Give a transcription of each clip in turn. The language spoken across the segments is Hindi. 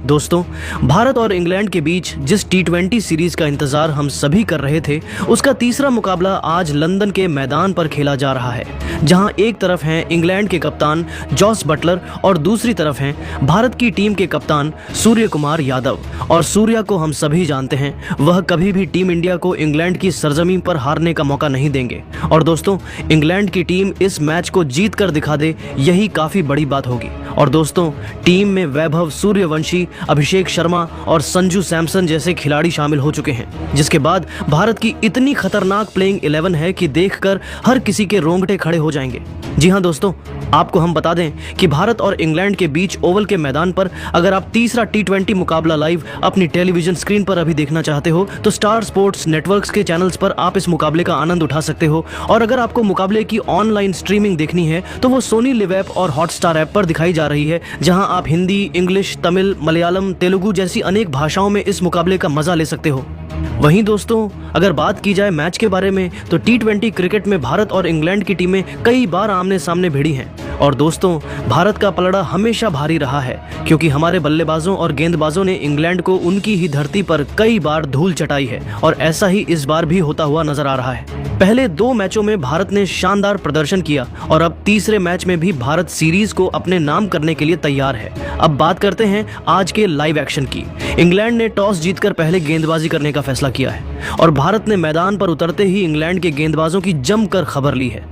दोस्तों, भारत और इंग्लैंड के बीच जिस टी20 सीरीज का इंतजार हम सभी कर रहे थे, उसका तीसरा मुकाबला आज लंदन के मैदान पर खेला जा रहा है, जहां एक तरफ हैं इंग्लैंड के कप्तान जॉस बटलर और दूसरी तरफ हैं भारत की टीम के कप्तान सूर्य कुमार यादव। और सूर्या को हम सभी जानते हैं, वह कभी भी टीम इंडिया को इंग्लैंड की सरजमीन पर हारने का मौका नहीं देंगे। और दोस्तों, इंग्लैंड की टीम इस मैच को जीत कर दिखा दे, यही काफी बड़ी बात होगी। और दोस्तों, टीम में वैभव सूर्यवंशी, अभिषेक शर्मा और संजू सैमसन जैसे खिलाड़ी शामिल हो चुके हैं, जिसके बाद भारत की इतनी खतरनाक प्लेइंग 11 है कि देखकर हर किसी के रोंगटे खड़े हो जाएंगे। जी हां दोस्तों, आपको हम बता दें कि भारत और इंग्लैंड के बीच ओवल के मैदान पर अगर आप तीसरा टी20 मुकाबला लाइव अपनी टेलीविजन स्क्रीन पर अभी देखना चाहते हो तो स्टार स्पोर्ट्स नेटवर्क्स के चैनल्स पर आप इस मुकाबले का आनंद उठा सकते हो। और अगर आपको मुकाबले की ऑनलाइन स्ट्रीमिंग देखनी है तो वो सोनी लिव ऐप और हॉटस्टार ऐप पर दिखाई जा रही है, जहां आप हिंदी, इंग्लिश, तमिल, मलयालम, तेलुगु जैसी अनेक भाषाओं में इस मुकाबले का मजा ले सकते हो। वहीं दोस्तों, अगर बात की जाए मैच के बारे में तो टी20 क्रिकेट में भारत और इंग्लैंड की टीमें कई बार आमने सामने भिड़ी हैं। और दोस्तों, भारत का पलड़ा हमेशा भारी रहा है, क्योंकि हमारे बल्लेबाजों और गेंदबाजों ने इंग्लैंड को उनकी ही धरती पर कई बार धूल चटाई है, और ऐसा ही इस बार भी होता हुआ नजर आ रहा है। पहले 2 मैचों में भारत ने शानदार प्रदर्शन किया और अब तीसरे मैच में भी भारत सीरीज को अपने नाम करने के लिए तैयार है। अब बात करते हैं आज के लाइव एक्शन की। इंग्लैंड ने टॉस जीतकर पहले गेंदबाजी करने का फैसला किया है और भारत ने मैदान पर उतरते ही इंग्लैंड के गेंदबाजों की जमकर खबर ली है।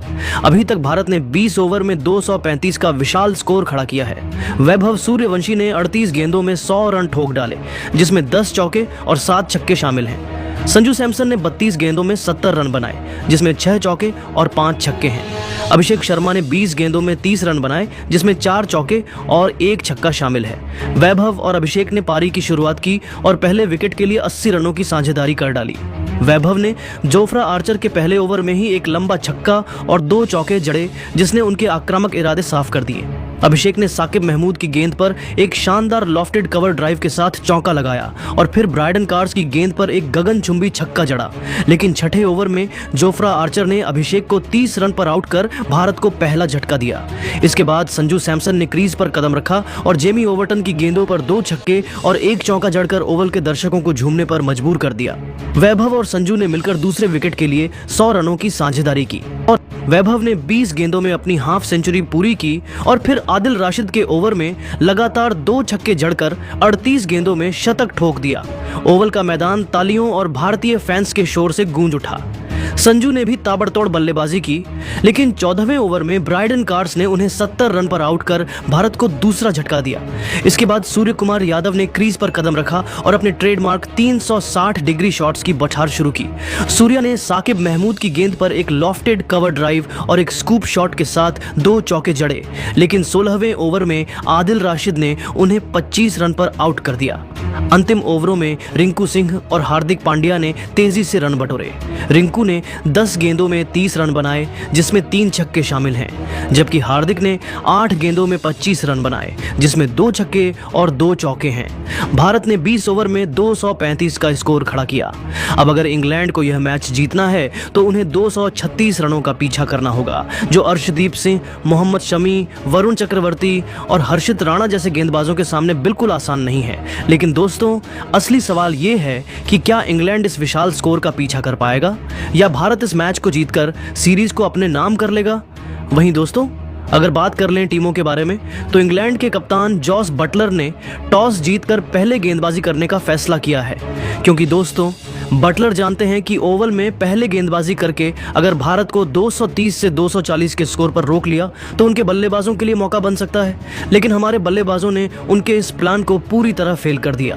अभी तक भारत ने 20 ओवर में 235 का विशाल स्कोर खड़ा किया है। वैभव सूर्यवंशी ने 38 गेंदों में 100 रन ठोक डाले, जिसमें 10 चौके और 7 छक्के शामिल हैं। संजू सैमसन ने 32 गेंदों में 70 रन बनाए, जिसमें 6 चौके और 5 छक्के हैं। अभिषेक शर्मा ने 20 गेंदों में 30 रन बनाए, जिसमें 4 चौके और 1 छक्का शामिल है। वैभव और अभिषेक ने पारी की शुरुआत की और पहले विकेट के लिए 80 रनों की साझेदारी कर डाली। वैभव ने जोफ्रा आर्चर के पहले ओवर में ही एक लंबा छक्का और 2 चौके जड़े, जिसने उनके आक्रामक इरादे साफ कर दिए। अभिषेक ने साकिब महमूद की गेंद पर एक शानदार लॉफ्टेड कवर ड्राइव के साथ चौका लगाया और फिर ब्रायडन कार्स की गेंद पर एक गगनचुंबी छक्का जड़ा। लेकिन छठे ओवर में जोफ्रा आर्चर ने अभिषेक को 30 रन पर आउट कर भारत को पहला झटका दिया। इसके बाद संजू सैमसन ने क्रीज पर कदम रखा और जेमी ओवर्टन की गेंदों पर 2 छक्के और 1 चौका जड़कर ओवल के दर्शकों को झूमने पर मजबूर कर दिया। वैभव और संजू ने मिलकर दूसरे विकेट के लिए 100 रनों की साझेदारी की और वैभव ने 20 गेंदों में अपनी हाफ सेंचुरी पूरी की और फिर आदिल राशिद के ओवर में लगातार 2 छक्के जड़कर 38 गेंदों में शतक ठोक दिया। ओवल का मैदान तालियों और भारतीय फैंस के शोर से गूंज उठा। संजू ने भी ताबड़तोड़ बल्लेबाजी की, लेकिन 14वें ओवर में ब्रायडन कार्स ने उन्हें 70 रन पर आउट कर भारत को दूसरा झटका दिया। इसके बाद सूर्य कुमार यादव ने क्रीज पर कदम रखा और अपने ट्रेडमार्क 360 डिग्री शॉट्स की बौछार शुरू की। सूर्या ने साकिब महमूद की गेंद पर एक लॉफ्टेड कवर ड्राइव और एक स्कूप शॉट के साथ 2 चौके जड़े, लेकिन 16वें ओवर में आदिल राशिद ने उन्हें 25 रन पर आउट कर दिया। अंतिम ओवरों में रिंकू सिंह और हार्दिक पांड्या ने तेजी से रन बटोरे। रिंकू ने 10 गेंदों में 30 रन बनाए, जिसमें 3 छक्के शामिल हैं, जबकि हार्दिक ने 8 गेंदों में 25 रन बनाए, जिसमें 2 छक्के और 2 चौके हैं। भारत ने 20 ओवर में 235 का स्कोर खड़ा किया। अब अगर इंग्लैंड को यह मैच जीतना है तो उन्हें 236 रनों का पीछा करना होगा, जो अर्शदीप सिंह, मोहम्मद शमी, वरुण चक्रवर्ती और हर्षित राणा जैसे गेंदबाजों के सामने बिल्कुल आसान नहीं है। लेकिन दोस्तों, असली सवाल ये है कि क्या इंग्लैंड इस विशाल स्कोर का पीछा कर पाएगा या भारत इस मैच को जीतकर सीरीज को अपने नाम कर लेगा। वहीं दोस्तों, अगर बात कर लें टीमों के बारे में तो इंग्लैंड के कप्तान जॉस बटलर ने टॉस जीतकर पहले गेंदबाजी करने का फैसला किया है, क्योंकि दोस्तों, बटलर जानते हैं कि ओवल में पहले गेंदबाजी करके अगर भारत को 230 से 240 के स्कोर पर रोक लिया तो उनके बल्लेबाजों के लिए मौका बन सकता है। लेकिन हमारे बल्लेबाजों ने उनके इस प्लान को पूरी तरह फेल कर दिया।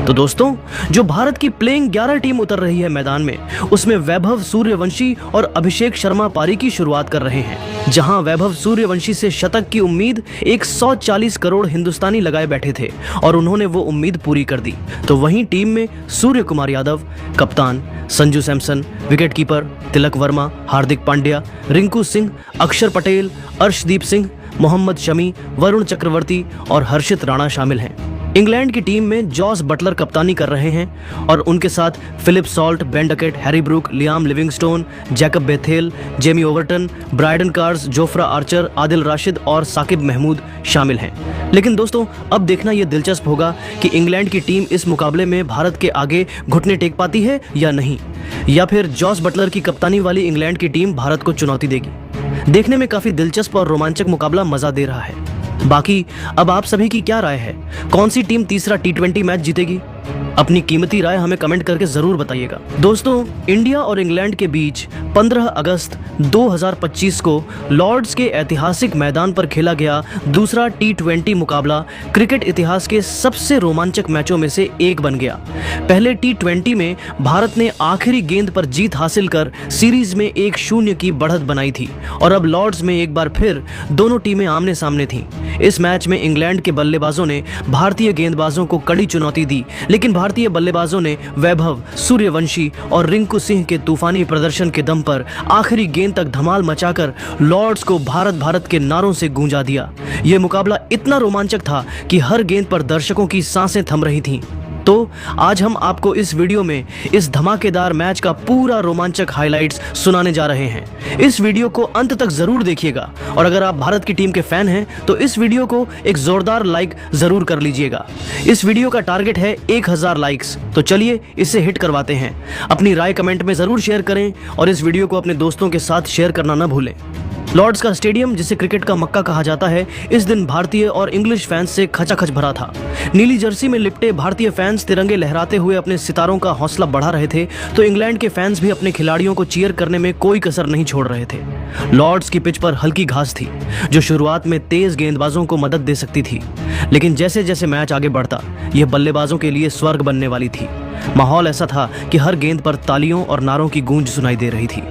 तो दोस्तों, जो भारत की प्लेइंग 11 टीम उतर रही है मैदान में, उसमें वैभव सूर्यवंशी और अभिषेक शर्मा पारी की शुरुआत कर रहे हैं। जहां वैभव सूर्यवंशी से शतक की उम्मीद 140 करोड़ हिंदुस्तानी लगाए बैठे थे और उन्होंने वो उम्मीद पूरी कर दी। तो वहीं टीम में सूर्य कुमार यादव कप्तान, संजू सैमसन विकेटकीपर, तिलक वर्मा, हार्दिक पांड्या, रिंकू सिंह, अक्षर पटेल, अर्शदीप सिंह, मोहम्मद शमी, वरुण चक्रवर्ती और हर्षित राणा शामिल हैं। इंग्लैंड की टीम में जॉस बटलर कप्तानी कर रहे हैं और उनके साथ Philip Salt, Ben Duckett, Harry Brook, Liam Livingstone, Jacob Bethell, Jamie Overton, Brydon Carse, Jofra Archer, Adil Rashid और साकिब महमूद शामिल हैं। लेकिन दोस्तों, अब देखना यह दिलचस्प होगा कि इंग्लैंड की टीम इस मुकाबले में भारत के आगे घुटने टेक पाती है या नहीं, या फिर जॉस बटलर की कप्तानी वाली इंग्लैंड की टीम भारत को चुनौती देगी। देखने में काफी दिलचस्प और रोमांचक मुकाबला मजा दे रहा है। बाकी अब आप सभी की क्या राय है? कौन सी टीम तीसरा T20 मैच जीतेगी? अपनी कीमती राय हमें कमेंट करके जरूर बताइएगा। दोस्तों, इंडिया और इंग्लैंड के बीच 15 अगस्त 2025 को लॉर्ड्स के ऐतिहासिक मैदान पर खेला गया दूसरा T20 मुकाबला क्रिकेट इतिहास के सबसे रोमांचक मैचों में से एक बन गया। पहले T20 में भारत ने आखिरी गेंद पर जीत हासिल कर सीरीज में 1-0 की बढ़त बनाई थी और अब लॉर्ड्स में एक बार फिर दोनों टीमें आमने सामने थीं। इस मैच में इंग्लैंड के बल्लेबाजों ने भारतीय गेंदबाजों को कड़ी चुनौती दी, लेकिन भारतीय बल्लेबाजों ने वैभव सूर्यवंशी और रिंकू सिंह के तूफानी प्रदर्शन के दम पर आखिरी गेंद तक धमाल मचाकर लॉर्ड्स को भारत के नारों से गूंजा दिया। यह मुकाबला इतना रोमांचक था कि हर गेंद पर दर्शकों की सांसें थम रही थीं। तो आज हम आपको इस वीडियो में इस धमाकेदार मैच का पूरा रोमांचक हाइलाइट्स सुनाने जा रहे हैं। इस वीडियो को अंत तक जरूर देखिएगा और अगर आप भारत की टीम के फैन हैं तो इस वीडियो को एक जोरदार लाइक जरूर कर लीजिएगा। इस वीडियो का टारगेट है 1000 लाइक्स, तो चलिए इसे हिट करवाते हैं। अपनी राय कमेंट में जरूर शेयर करें और इस वीडियो को अपने दोस्तों के साथ शेयर करना न भूलें। लॉर्ड्स का स्टेडियम, जिसे क्रिकेट का मक्का कहा जाता है, इस दिन भारतीय और इंग्लिश फैंस से खचाखच भरा था। नीली जर्सी में लिपटे भारतीय फैंस तिरंगे लहराते हुए अपने सितारों का हौसला बढ़ा रहे थे, तो इंग्लैंड के फैंस भी अपने खिलाड़ियों को चीयर करने में कोई कसर नहीं छोड़ रहे थे। लॉर्ड्स की पिच पर हल्की घास थी, जो शुरुआत में तेज गेंदबाजों को मदद दे सकती थी, लेकिन जैसे जैसे मैच आगे बढ़ता, यह बल्लेबाजों के लिए स्वर्ग बनने वाली थी। माहौल ऐसा था कि हर गेंद पर तालियों और नारों की गूंज सुनाई दे रही थी।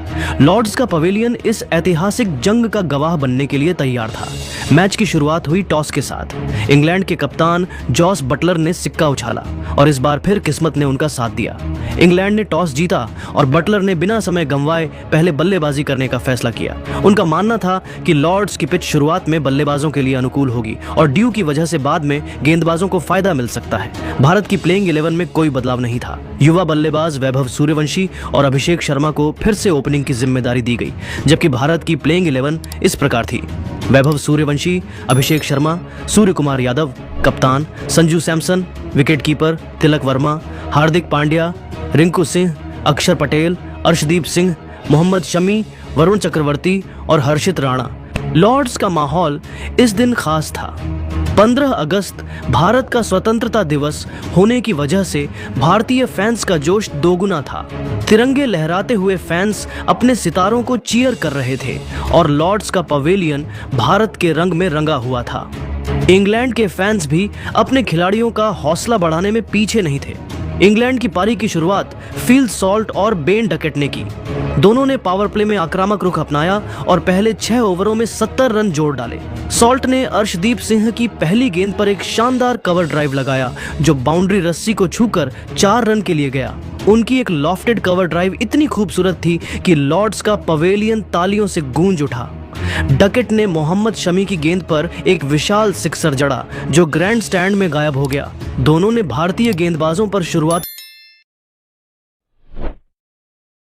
लॉर्ड्स का पवेलियन इस ऐतिहासिक जंग का गवाह बनने के लिए तैयार था। मैच की शुरुआत हुई टॉस के साथ। इंग्लैंड के कप्तान जॉस बटलर ने सिक्का उछाला और इस बार फिर किस्मत ने उनका साथ दिया। इंग्लैंड ने टॉस जीता और बटलर ने बिना समय गंवाए पहले बल्लेबाजी करने का फैसला किया। उनका मानना था कि लॉर्ड्स की पिच शुरुआत में बल्लेबाजों के लिए अनुकूल होगी और ड्यू की वजह से बाद में गेंदबाजों को फायदा मिल सकता है। भारत की प्लेइंग 11 में कोई बदलाव नहीं था। युवा बल्लेबाज वैभव सूर्यवंशी और अभिषेक शर्मा को फिर से ओपनिंग की जिम्मेदारी दी गई, जबकि भारत की प्लेइंग 11 इस प्रकार थी: वैभव सूर्यवंशी, अभिषेक शर्मा, सूर्य कुमार यादव कप्तान, संजू सैमसन विकेटकीपर, तिलक वर्मा, हार्दिक पांड्या, रिंकू सिंह, अक्षर पटेल, अर्शदीप सिंह, मोहम्मद शमी, वरुण चक्रवर्ती और हर्षित राणा। लॉर्ड्स का माहौल इस दिन खास था। 15 अगस्त भारत का स्वतंत्रता दिवस होने की वजह से भारतीय फैंस का जोश दोगुना था। तिरंगे लहराते हुए फैंस अपने सितारों को चीयर कर रहे थे और लॉर्ड्स का पवेलियन भारत के रंग में रंगा हुआ था। इंग्लैंड के फैंस भी अपने खिलाड़ियों का हौसला बढ़ाने में पीछे नहीं थे। इंग्लैंड की पारी की शुरुआत फिल सॉल्ट और बेन डकेट ने की। दोनों ने पावर प्ले में आक्रामक रुख अपनाया और पहले 6 ओवरों में 70 रन जोड़ डाले। सॉल्ट ने अर्शदीप सिंह की पहली गेंद पर एक शानदार कवर ड्राइव लगाया, जो बाउंड्री रस्सी को छूकर 4 रन के लिए गया। उनकी एक लॉफ्टेड कवर ड्राइव इतनी खूबसूरत थी कि लॉर्ड्स का पवेलियन तालियों से गूंज उठा। डकेट ने मोहम्मद शमी की गेंद पर एक विशाल सिक्सर जड़ा, जो ग्रैंड स्टैंड में गायब हो गया। दोनों ने भारतीय गेंदबाजों पर शुरुआत